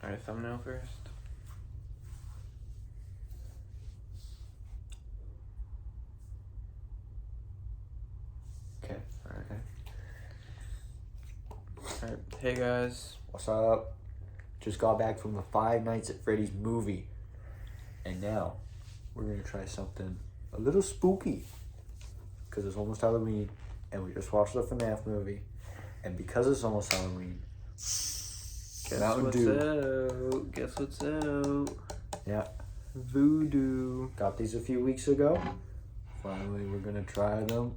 Alright, thumbnail first. Okay. Okay. Alright, hey guys. What's up? Just got back from the Five Nights at Freddy's movie. And now, we're gonna try something a little spooky. Because it's almost Halloween, and we just watched the FNAF movie. And because it's almost Halloween, Guess Mountain what's Dew. out? Guess what's out? Yeah, Voodew. got these a few weeks ago. Finally, we're gonna try them.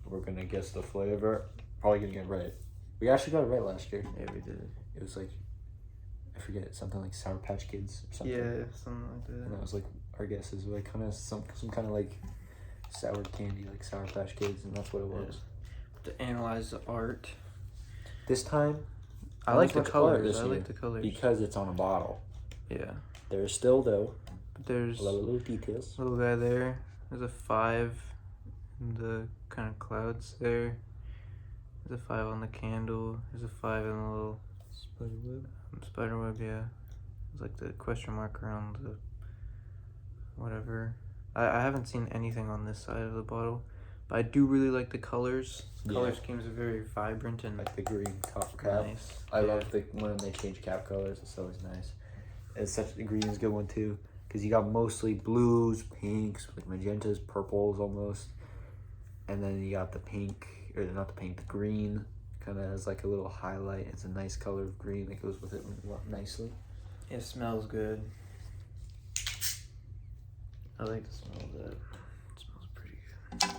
We're gonna guess the flavor. Probably gonna get it right. We actually got it right last year. Yeah, we did. It was like, I forget, something like Sour Patch Kids or something. Yeah, something like that. And that was like our guesses, like kind of some kind of like sour candy, like Sour Patch Kids, and that's what it was. Yeah. To analyze the art. This time, I like the colors. I like the colors. because it's on a bottle. Yeah. There's still though. But there's a lot of little details. Little guy there. There's a 5 in the kind of clouds there. There's a 5 on the candle. There's a 5 in the little Spiderweb. Spiderweb, yeah. It's like the question mark around the whatever. I haven't seen anything on this side of the bottle, but I do really like the colors. The color schemes are very vibrant and like the green top cap. Nice. I love the when they change cap colors. It's always nice. It's such the green is a good one too, because you got mostly blues, pinks, like magentas, purples almost, and then you got the pink, or not the pink, the green. Kind of has like a little highlight. It's a nice color of green that goes with it nicely. it smells good. I like the smell of that. It smells pretty good.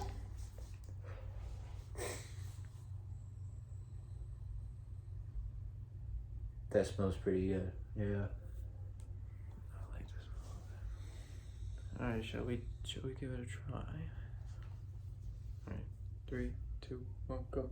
That smells pretty good. Yeah. I like the smell of that. Alright, shall we give it a try? Alright, 3, 2, 1, go.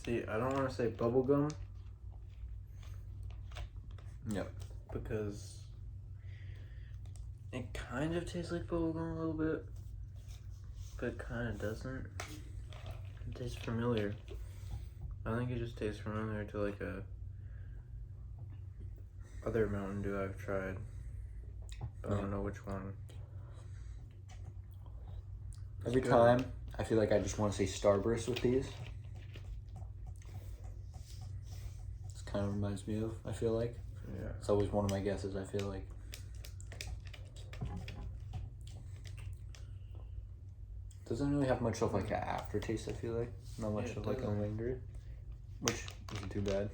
See, I don't want to say bubblegum. Yep. Because it kind of tastes like bubblegum a little bit, but it kind of doesn't. It tastes familiar. I think it just tastes familiar to like a other Mountain Dew I've tried, but I don't know which one. Every time, I feel like I just want to say Starburst with these. This kind of reminds me of, I feel like. Yeah. It's always one of my guesses, I feel like. Doesn't really have much of like an aftertaste, I feel like. Not much of like a linger, which isn't too bad.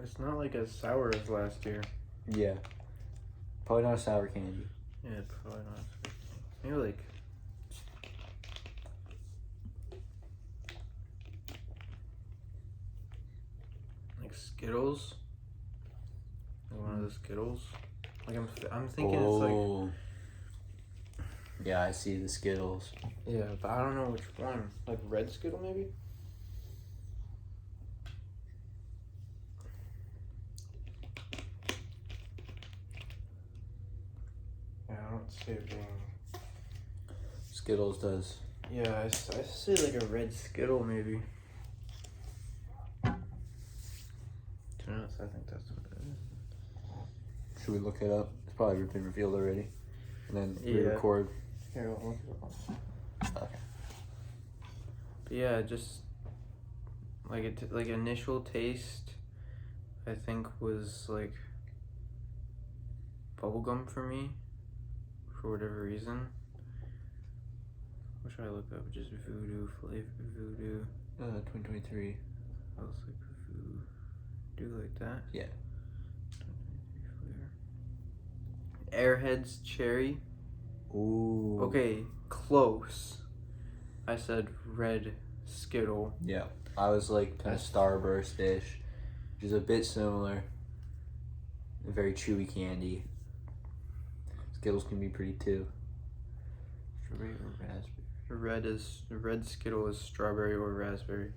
It's not like as sour as last year. Yeah. Probably not a sour candy. Yeah, probably not. Maybe like Skittles. Like one of the Skittles. Like I'm thinking it's like. Yeah, I see the Skittles. Yeah, but I don't know which one. Like red Skittle maybe. Yeah, I don't see it being. Skittles does. Yeah, I see like a red Skittle maybe. To be honest, I think that's what it is. Should we look it up? It's probably been revealed already. And then Yeah. record. Here, we'll look it up. Okay. But yeah, just like like initial taste, I think was like bubblegum for me, for whatever reason. What should I look up? Just Voodew flavor. Voodew. 2023. I was like Voodew like that. Yeah. 2023 flavor. Airheads cherry. Ooh. Okay, close. I said red Skittle. Yeah. I was like kind of Starburst-ish, which is a bit similar. A very chewy candy. Skittles can be pretty too. Strawberry or raspberry? Red Skittle is strawberry or raspberry.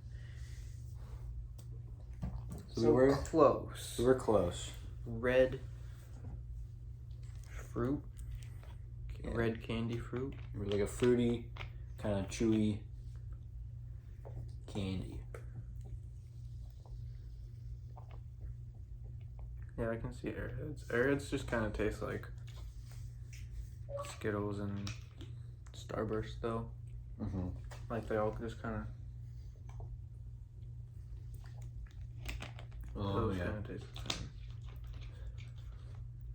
So we were close. We were close. Red fruit. Yeah. Red candy fruit. It was like a fruity, kind of chewy candy. Yeah, I can see Airheads. Airheads just kind of taste like Skittles and Starburst, though. Mm-hmm. Like they all just kind of. Oh those yeah. kind of taste the same.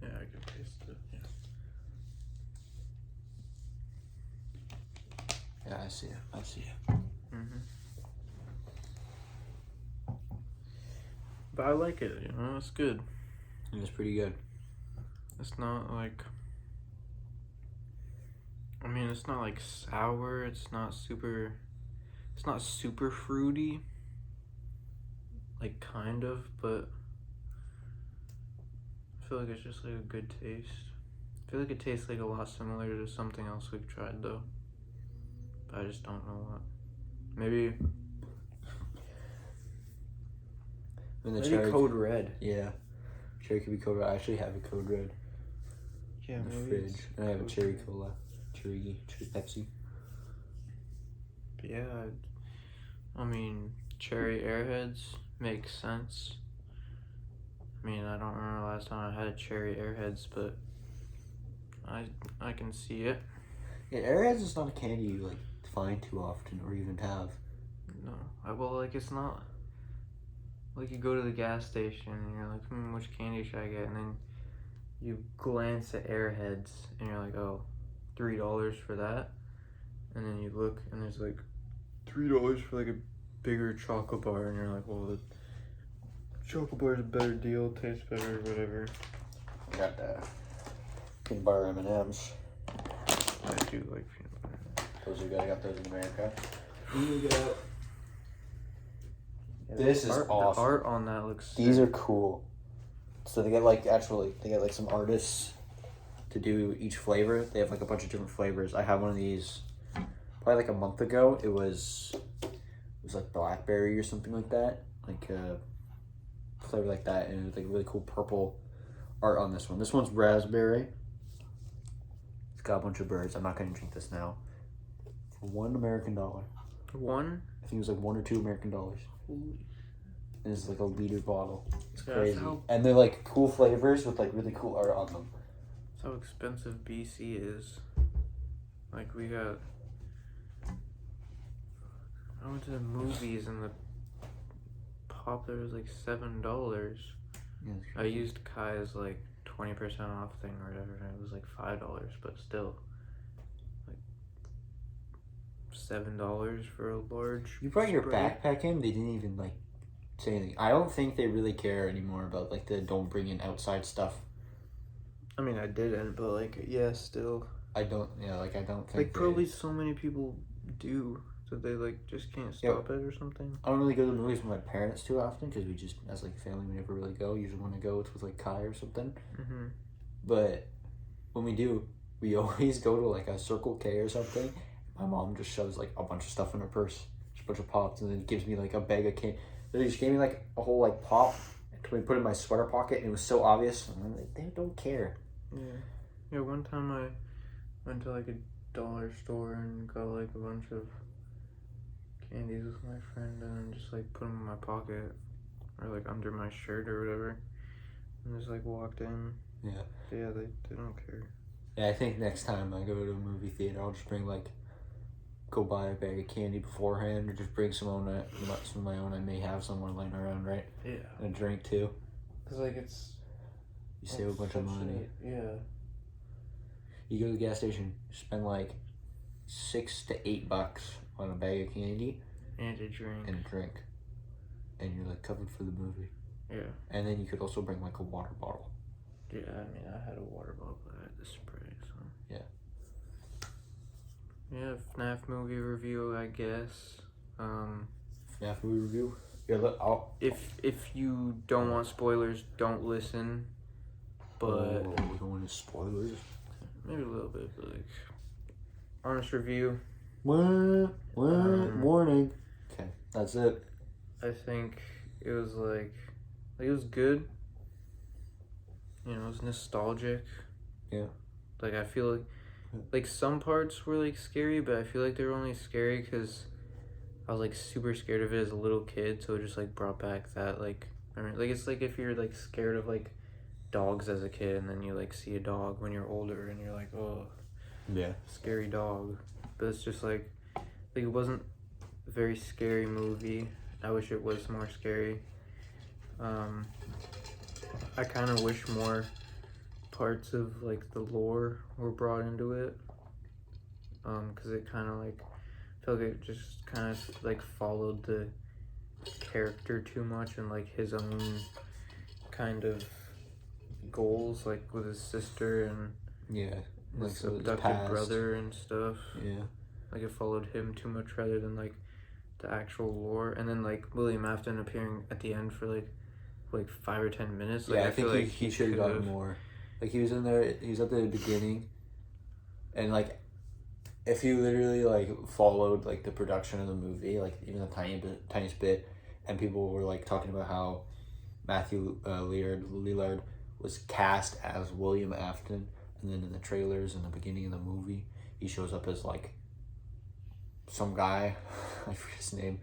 Yeah, I can taste it. Yeah. Yeah, I see it. I see it. Mhm. But I like it. You know, it's good. It was pretty good. It's not like. I mean, it's not like sour. It's not super fruity. Like kind of, but I feel like it's just like a good taste. I feel like it tastes like a lot similar to something else we've tried though. But I just don't know what. Maybe Code Red. Yeah. Cherry could be Code Red. I actually have a Code Red Yeah, in the maybe fridge. it's And I have a Code Cherry Red. Cola. Cherry Pepsi. But yeah, I mean, cherry Airheads makes sense. I mean, I don't remember the last time I had cherry Airheads, but I can see it. Yeah, Airheads is not a candy you like find too often or even have. No, well, like it's not like you go to the gas station and you're like, which candy should I get? And then you glance at Airheads and you're like, oh, $3 for that. And then you look and there's like $3 for like a bigger chocolate bar, and you're like, well, the chocolate bar is a better deal, tastes better, whatever. I got that. Peanut butter M&Ms. I do like peanut butter. Those are good. I got those in America. Yeah, This is awesome. The art on that looks These sick. are cool. So they get like some artists to do each flavor. They have like a bunch of different flavors. I have one of these probably like a month ago. It was like blackberry or something like that, like a flavor like that, and it was like really cool purple art on this one. This one's raspberry. It's got a bunch of birds. I'm not gonna drink this now. For $1 American. One? I think it was like $1 or $2 American. And it's like a liter bottle. It's Yeah, crazy. how- And they're like cool flavors with like really cool art on them. That's how expensive BC is. Like we got. I went to the movies and the pop there was like $7. Yeah, I used Kai's like 20% off thing or whatever, and it was like $5, but still, like $7 for a large. You brought your Sprite. backpack in. They didn't even like say anything. I don't think they really care anymore about like the don't bring in outside stuff. I mean, I didn't, but like, yeah, still. I don't think Like, probably so many people do that they like just can't stop it or something. I don't really go to the movies with my parents too often because we just, as like a family, we never really go. Usually when I go, it's with like Kai or something. Mm-hmm. But when we do, we always go to like a Circle K or something. My mom just shoves like a bunch of stuff in her purse, just a bunch of pops, and then gives me like a bag of candy. They just gave me like a whole like pop to put it in my sweater pocket, and it was so obvious. And I'm like, they don't care. Yeah, one time I went to like a dollar store and got like a bunch of candies with my friend, and then just like put them in my pocket or like under my shirt or whatever, and just like walked in. Yeah. But yeah, they don't care. Yeah, I think next time I go to a movie theater, I'll just bring like, go buy a bag of candy beforehand, or just bring some of my own. I may have somewhere laying around, right? Yeah. And a drink too. Cause like it's. You save a bunch of money. Yeah. You go to the gas station, spend like $6 to $8 on a bag of candy And a drink. and a drink, and you're like covered for the movie. Yeah. And then you could also bring like a water bottle. Yeah, I mean, I had a water bottle, but I had the spray, so. Yeah. Yeah, FNAF movie review, I guess. FNAF movie review. Yeah, If you don't want spoilers, don't listen. But we're going to spoilers. Maybe a little bit, but like honest review. Warning. Okay, that's it. I think it was like it was good. You know, it was nostalgic. Yeah. Like I feel like some parts were like scary, but I feel like they were only scary because I was like super scared of it as a little kid, so it just like brought back that like memory. Like it's like if you're like scared of like dogs as a kid and then you like see a dog when you're older and you're like, oh Yeah. scary dog. But it's just like it wasn't a very scary movie. I wish it was more scary. I kind of wish more parts of like the lore were brought into it, because it kind of like felt like it just kind of like followed the character too much and like his own kind of goals, like with his sister and Yeah. Like his so his abducted past. brother and stuff. Yeah. Like it followed him too much rather than like the actual lore. And then like William Afton appearing at the end for like 5 or 10 minutes. Like, Yeah, I think feel like he should have gotten more. Like he was in there. He was at the beginning, and like, if you literally like followed like the production of the movie, like even the tiniest bit, and people were like talking about how Matthew Lillard was cast as William Afton, and then in the trailers in the beginning of the movie, he shows up as like some guy, I forget his name.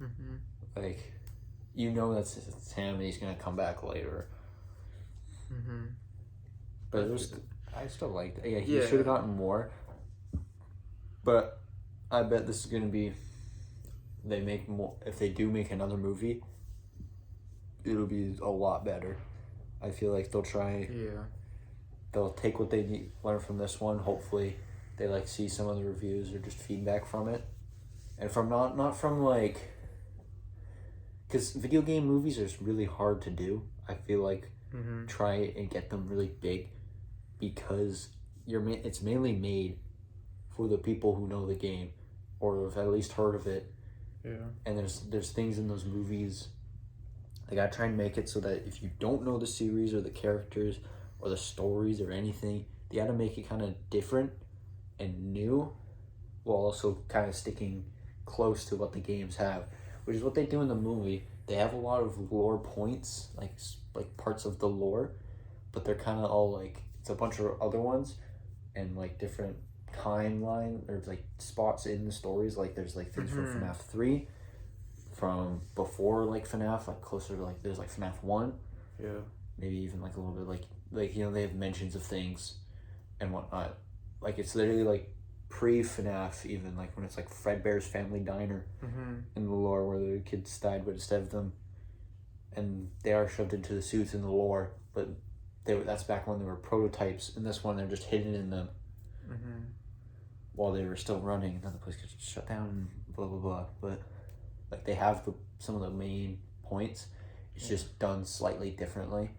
Mm-hmm. Like, you know that's him, and he's gonna come back later. Mm-hmm. But it was, I still liked it. Yeah, he Yeah. should have gotten more. But I bet this is gonna be. They make more. If they do make another movie, it'll be a lot better. I feel like they'll try. Yeah. They'll take what they need, learn from this one. Hopefully, they like see some of the reviews or just feedback from it, and from not from like. Because video game movies are really hard to do. I feel like try and get them really big, because it's mainly made for the people who know the game, or have at least heard of it. Yeah. And there's things in those movies. Like I try and make it so that if you don't know the series or the characters or the stories or anything, they got to make it kind of different and new, while also kind of sticking close to what the games have, which is what they do in the movie. They have a lot of lore points, like parts of the lore, but they're kind of all like, it's a bunch of other ones, and like different timeline or like spots in the stories. Like there's like things from FNAF 3, from before like FNAF, like closer to like there's like FNAF 1. Yeah. Maybe even like a little bit like you know, they have mentions of things and whatnot. Like it's literally like pre-FNAF, even like when it's like Fredbear's Family Diner in the lore, where the kids died, but instead of them, and they are shoved into the suits in the lore, but that's back when they were prototypes. In this one, they're just hidden in them while they were still running, and then the place gets shut down and blah blah blah. But like they have some of the main points. It's just done slightly differently,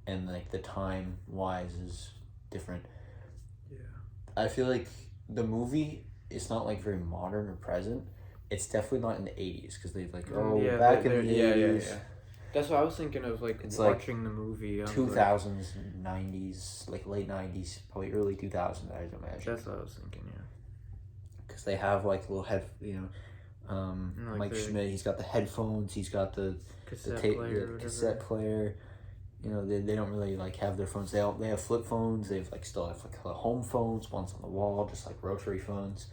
and like the time wise is different. Yeah. I feel like the movie is not like very modern or present. It's definitely not in the 80s, because they've like back in the 80s. Yeah. That's what I was thinking of, like It's watching the movie. 2000s, 90s, like late 90s, probably early 2000s, I'd imagine. That's what I was thinking. Yeah. Because they have like little like Mike the Schmidt. He's got the headphones. He's got the cassette player. You know, they don't really like have their phones. They have flip phones. They've like still have like home phones. One's on the wall, just like rotary phones.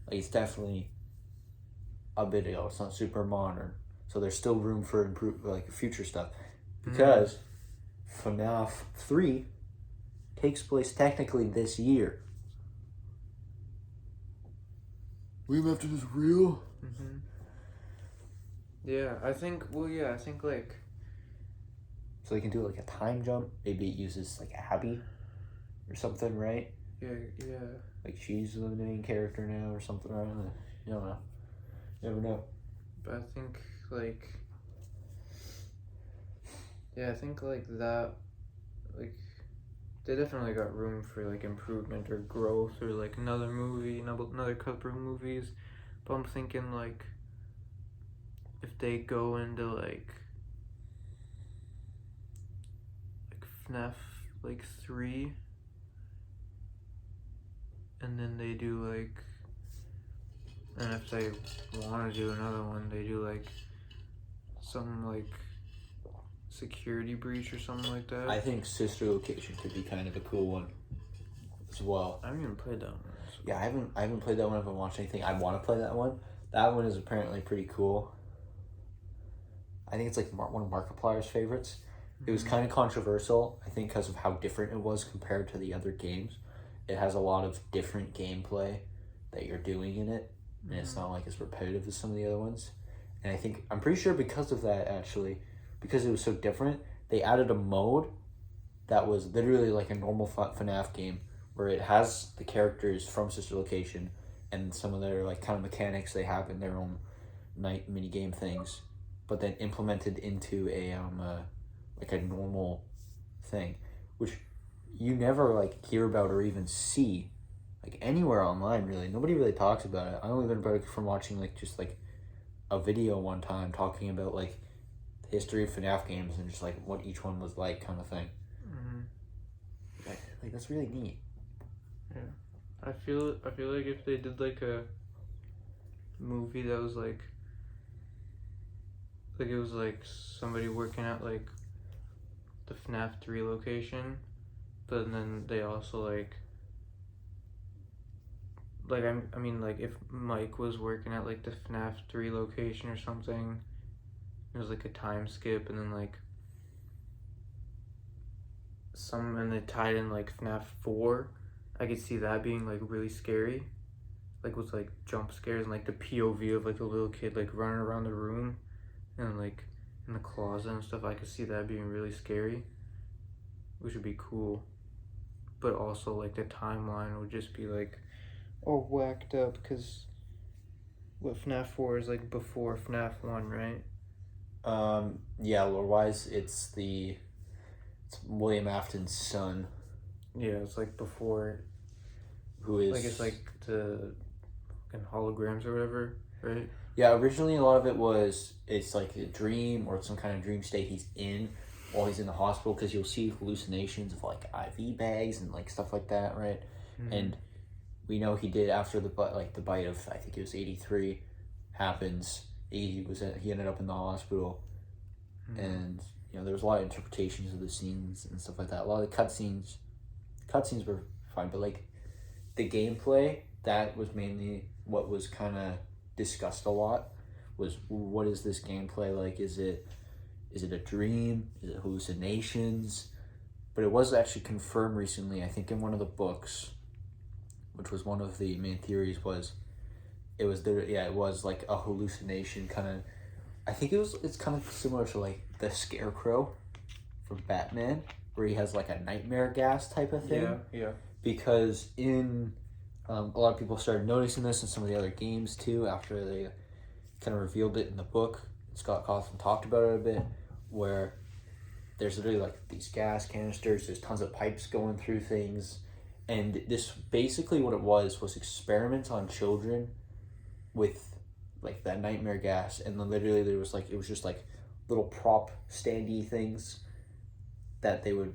Like it's definitely a video. It's not super modern, so there's still room for future stuff. Because FNAF 3 takes place technically this year. William Afton is real. Yeah, I think. Well, yeah, I think like So they can do like a time jump. Maybe it uses like Abby or something, right? Yeah. Like she's the main character now or something, right? You don't know. You never know. But I think like, yeah, I think like that, like they definitely got room for like improvement or growth or like another movie, another couple of movies. But I'm thinking like if they go into like FNAF like 3, and then they do like, and if they want to do another one, they do like some like security breach or something like that. I think Sister Location could be kind of a cool one as well. I haven't even played that one. So. Yeah, I haven't played that one. I haven't watched anything. I want to play that one. That one is apparently pretty cool. I think it's like one of Markiplier's favorites. It was kind of controversial, I think, because of how different it was compared to the other games. It has a lot of different gameplay that you're doing in it, and it's not like as repetitive as some of the other ones. And I'm pretty sure because of that, actually, because it was so different, they added a mode that was literally like a normal FNAF game, where it has the characters from Sister Location and some of their like kind of mechanics they have in their own night mini game things, but then implemented into a like a normal thing, which you never like hear about or even see like anywhere online. Really, nobody really talks about it. I only learned about it from watching like just like a video one time talking about like the history of FNAF games and just like what each one was like, kind of thing. Like that's really neat. Yeah, I feel like if they did like a movie that was like it was like somebody working at like the FNAF 3 location, but then they also like I mean like if Mike was working at like the FNAF 3 location or something, it was like a time skip, and then like and they tied in like FNAF 4, I could see that being like really scary, like with like jump scares and like the POV of like a little kid like running around the room and like in the closet and stuff. I could see that being really scary, which would be cool. But also like the timeline would just be like all whacked up, because what FNAF 4 is like before FNAF 1, right? Yeah, lore wise it's William Afton's son. Yeah, it's like before, who is like it's like the fucking holograms or whatever, right? Yeah, originally a lot of it's like a dream or some kind of dream state he's in while he's in the hospital, because you'll see hallucinations of like IV bags and like stuff like that, right? And we know he did after the bite of, I think it was 83 happens. He ended up in the hospital, and there was a lot of interpretations of the scenes and stuff like that. A lot of the cutscenes were fine, but like the gameplay, that was mainly what was kind of discussed a lot. Was what is this gameplay like? Is it a dream? Is it hallucinations? But it was actually confirmed recently, I think in one of the books, which was one of the main theories, it was like a hallucination kind of. I think it's kind of similar to like the Scarecrow from Batman, where he has like a nightmare gas type of thing. Yeah. Because a lot of people started noticing this in some of the other games too, after they kind of revealed it in the book. Scott Cawthon talked about it a bit, where there's literally like these gas canisters, there's tons of pipes going through things, and this basically what it was experiments on children with like that nightmare gas, and then literally it was just like little prop standy things that they would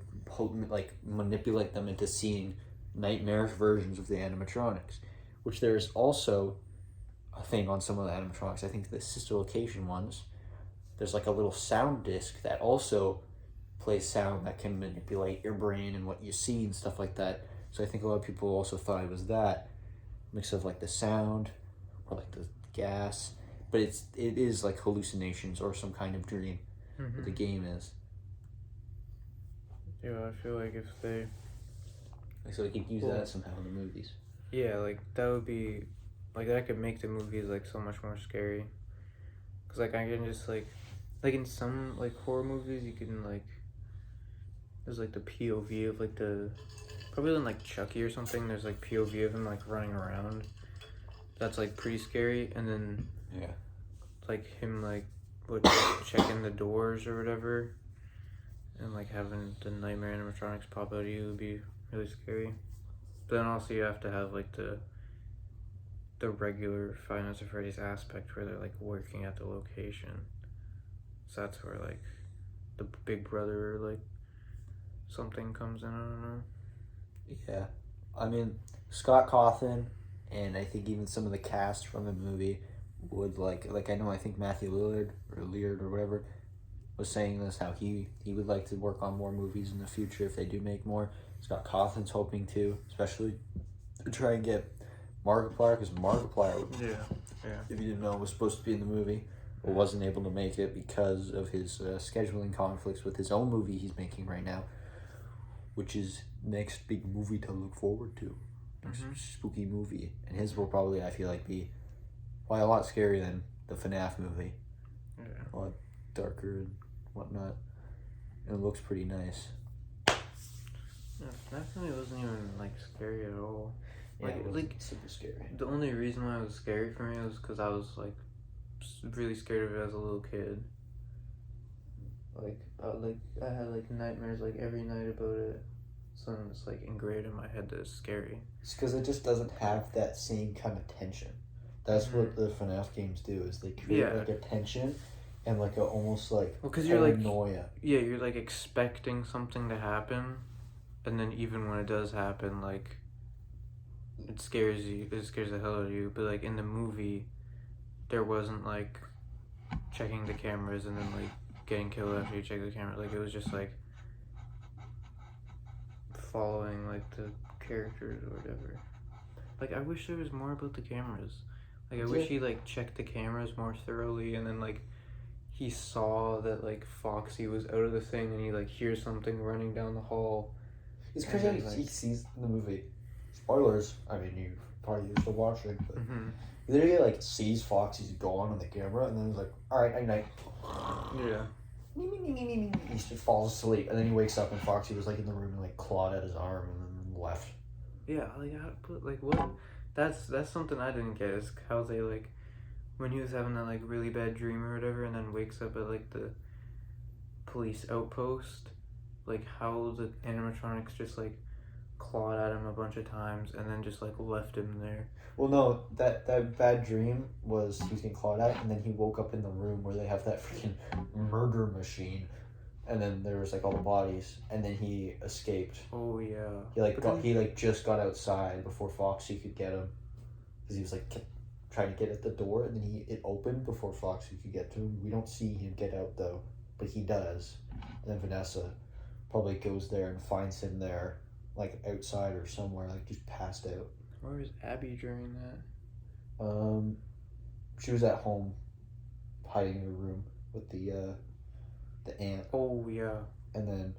like manipulate them into seeing nightmarish versions of the animatronics, which there's also a thing on some of the animatronics. I think the Sister Location ones, there's like a little sound disc that also plays sound that can manipulate your brain and what you see and stuff like that. So I think a lot of people also thought it was that mix of like the sound or like the gas, but it is like hallucinations or some kind of dream that the game is. Yeah, I feel like if they So they could use that somehow in the movies. Yeah, like that would be like that could make the movies like so much more scary. Cause like I can just like in some like horror movies you can like there's like the POV of like the probably in like Chucky or something. There's like POV of him like running around. That's like pretty scary, and then Yeah. like him like checking the doors or whatever, and like having the nightmare animatronics pop out of you would be really scary. But then also you have to have like the regular Five Nights at Freddy's aspect where they're like working at the location. So that's where like the Big Brother or like something comes in. I don't know. Yeah, I mean, Scott Cawthon and I think even some of the cast from the movie would like I know I think Matthew Lillard or Leard or whatever was saying this, how he would like to work on more movies in the future if they do make more. Scott Cawthon's hoping to, especially to try and get Markiplier, because Markiplier, Yeah. if you didn't know, was supposed to be in the movie but wasn't able to make it because of his scheduling conflicts with his own movie he's making right now, which is next big movie to look forward to. Spooky movie, and his will probably, I feel like, be a lot scarier than the FNAF movie. Yeah. A lot darker and whatnot, and it looks pretty nice. Yeah, FNAF movie wasn't even like scary at all. Like, Yeah, it like wasn't super scary. the only reason why it was scary for me was because I was like really scared of it as a little kid. Like I had like nightmares like every night about it. So it's like ingrained in my head that it's scary. It's because it just doesn't have that same kind of tension. That's what the FNAF games do, is they create like a tension and like a almost like because you're like paranoia. Yeah, you're like expecting something to happen, and then even when it does happen, like it scares you. It scares the hell out of you. But like in the movie, there wasn't like checking the cameras and then like getting killed after you check the camera. Like it was just like following like the characters or whatever. Like I wish there was more about the cameras. Like I wish he like checked the cameras more thoroughly, and then like he saw that like Foxy was out of the thing and he like hears something running down the hall. It's crazy he sees in the movie. Spoilers. I mean, you probably used to watch it, but he literally like sees Foxy's gone on the camera, and then he's like, "All right, night." Yeah. He just falls asleep, and then he wakes up, and Foxy was like in the room and like clawed at his arm and then left. Yeah, like what? That's something I didn't get, is how they like when he was having that like really bad dream or whatever, and then wakes up at like the police outpost, like how the animatronics just like clawed at him a bunch of times and then just like left him there. Well, no, that bad dream was he was getting clawed at, and then he woke up in the room where they have that freaking murder machine, and then there was like all the bodies, and then he escaped. Oh yeah. He just got outside before Foxy could get him, because he was like kept trying to get at the door, and then it opened before Foxy could get to him. We don't see him get out though, but he does. And then Vanessa probably goes there and finds him there, like outside or somewhere, like just passed out. Where was Abby during that? She was at home, hiding in her room with the aunt. Oh yeah. And then,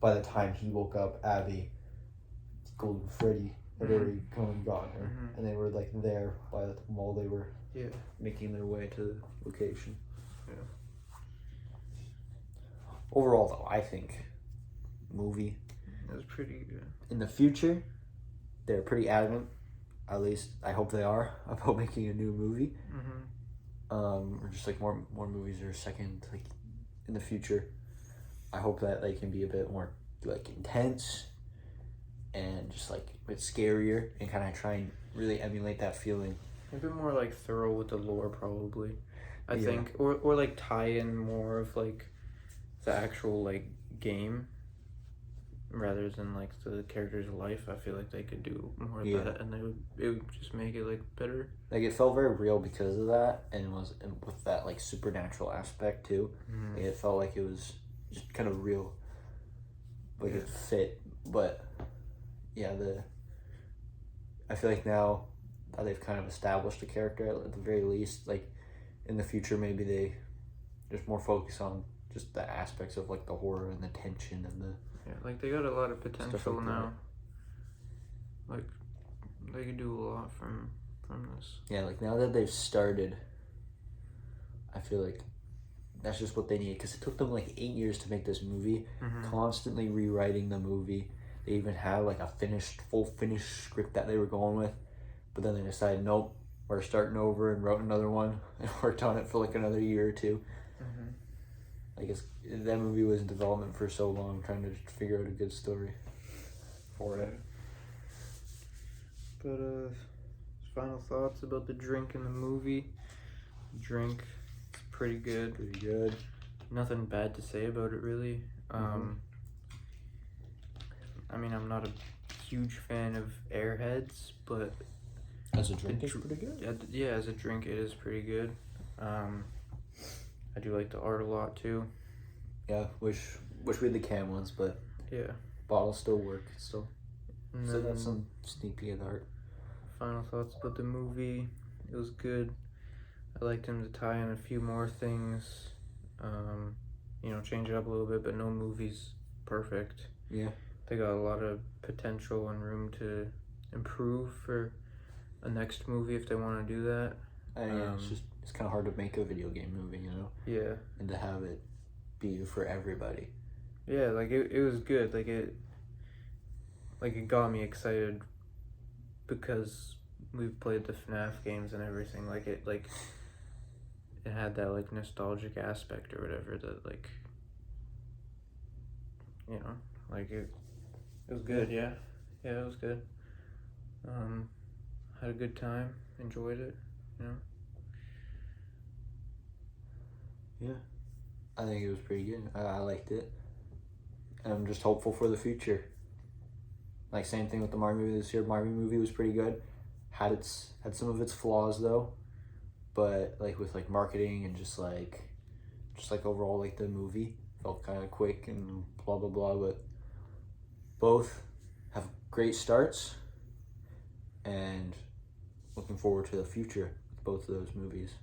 by the time he woke up, Abby, Golden Freddy had already come and gotten her, and they were like there by the mall. They were making their way to the location. Yeah. Overall, though, I think movie. It was pretty good. In the future, they're pretty adamant. At least I hope they are about making a new movie. Or just like more movies or second, like in the future. I hope that they can be a bit more like intense and just like a bit scarier, and kind of try and really emulate that feeling. A bit more like thorough with the lore, probably. I think, or like tie in more of like the actual like game rather than like the character's life. I feel like they could do more of that, and it would just make it like better. Like it felt very real because of that, and with that like supernatural aspect too. Like, it felt like it was just kind of real, like it fit. But I feel like now that they've kind of established a character at the very least, like in the future maybe they just more focus on just the aspects of like the horror and the tension and the like they got a lot of potential like now. Like they could do a lot from this. Yeah, like now that they've started, I feel like that's just what they need, because it took them like 8 years to make this movie, constantly rewriting the movie. They even had like a full finished script that they were going with, but then they decided, nope, we're starting over, and wrote another one and worked on it for like another year or two. I guess that movie was in development for so long, trying to figure out a good story for it. But final thoughts about the drink in the movie. Drink, it's pretty good. Pretty good. Nothing bad to say about it, really. I mean, I'm not a huge fan of Airheads, but As a drink, it's pretty good. yeah, as a drink, it is pretty good. I do like the art a lot too. Yeah, wish we had the can ones, but Yeah. bottles still work. Still And got then some sneak peek art. final thoughts about the movie. It was good. I liked him to tie in a few more things. Change it up a little bit, but no movie's perfect. Yeah. They got a lot of potential and room to improve for a next movie if they want to do that. It's kind of hard to make a video game movie, you know, Yeah. and to have it be for everybody. Yeah, like it was good. It got me excited because we've played the FNAF games and everything. It had that like nostalgic aspect or whatever that it was good. Yeah, it was good. Had a good time, enjoyed it. Yeah, I think it was pretty good. I liked it. And I'm just hopeful for the future. Like, same thing with the Mario movie this year. Mario movie was pretty good. Had some of its flaws though, but like with like marketing and just like overall, like the movie felt kind of quick and blah blah blah. But both have great starts, and looking forward to the future with both of those movies.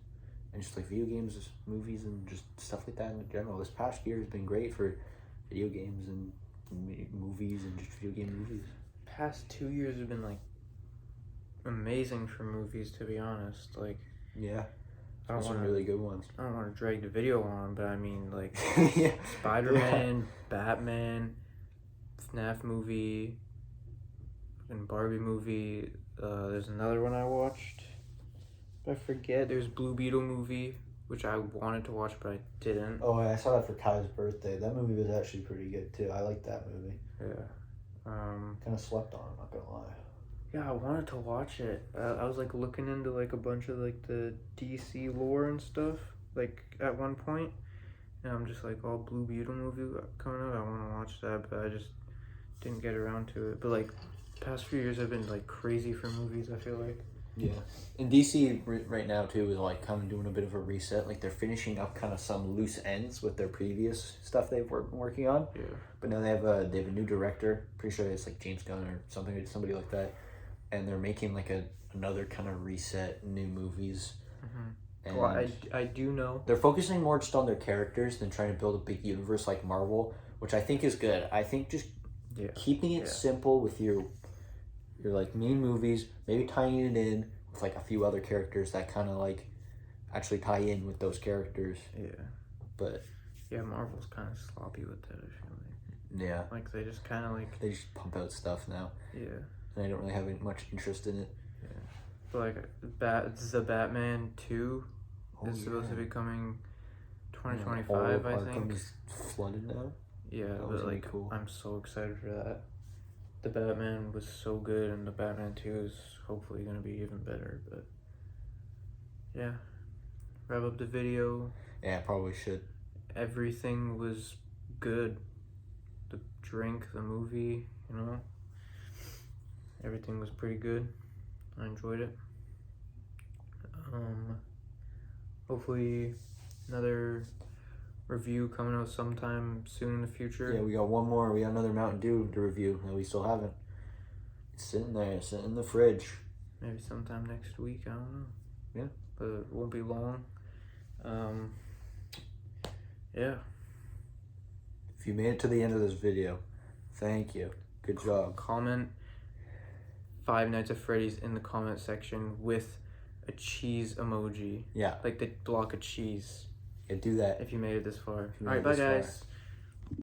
And just like video games, movies, and just stuff like that in general. This past year has been great for video games and movies and just video game movies. Past 2 years have been like amazing for movies, to be honest. Yeah, I don't some want really good ones. I don't want to drag the video on, but I mean Yeah. Spider-Man, Batman, FNAF movie, and Barbie movie. There's another one I watched. I forget. There's Blue Beetle movie, which I wanted to watch, but I didn't. Oh, I saw that for Kai's birthday. That movie was actually pretty good too. I liked that movie. Yeah. Kind of slept on, I'm not gonna lie. Yeah, I wanted to watch it. I was looking into a bunch of the DC lore and stuff at one point, and I'm just Blue Beetle movie coming out. I want to watch that, but I just didn't get around to it. But past few years have been crazy for movies. I feel like. Yeah, and DC right now too is kind of doing a bit of a reset. They're finishing up kind of some loose ends with their previous stuff they've been working on. Yeah. But now they have a new director. Pretty sure it's James Gunn or something, somebody like that. And they're making another kind of reset, new movies. Mm-hmm. Well, I do know they're focusing more just on their characters than trying to build a big universe like Marvel, which I think is good. I think just keeping it simple with your main movies, maybe tying it in with a few other characters that kind of actually tie in with those characters. Yeah. But yeah, Marvel's kind of sloppy with that, I feel like. Yeah. They just kind of they just pump out stuff now. Yeah. And I don't really have much interest in it. Yeah. But the Batman 2 is supposed to be coming 2025, I think. Arkham's flooded now. Yeah, that but cool. I'm so excited for that. The Batman was so good, and the Batman 2 is hopefully going to be even better, but yeah. Wrap up the video. Yeah, probably should. Everything was good. The drink, the movie, everything was pretty good. I enjoyed it. Hopefully another review coming out sometime soon in the future. Yeah, we got one more. We got another Mountain Dew to review that we still haven't. It's sitting there, sitting in the fridge. Maybe sometime next week, I don't know. Yeah. But it won't be long. Yeah. If you made it to the end of this video, thank you. Good job. Comment Five Nights at Freddy's in the comment section with a cheese emoji. Yeah. The block of cheese. Yeah, do that. if you made it this far. you All right, made bye it this far. guys.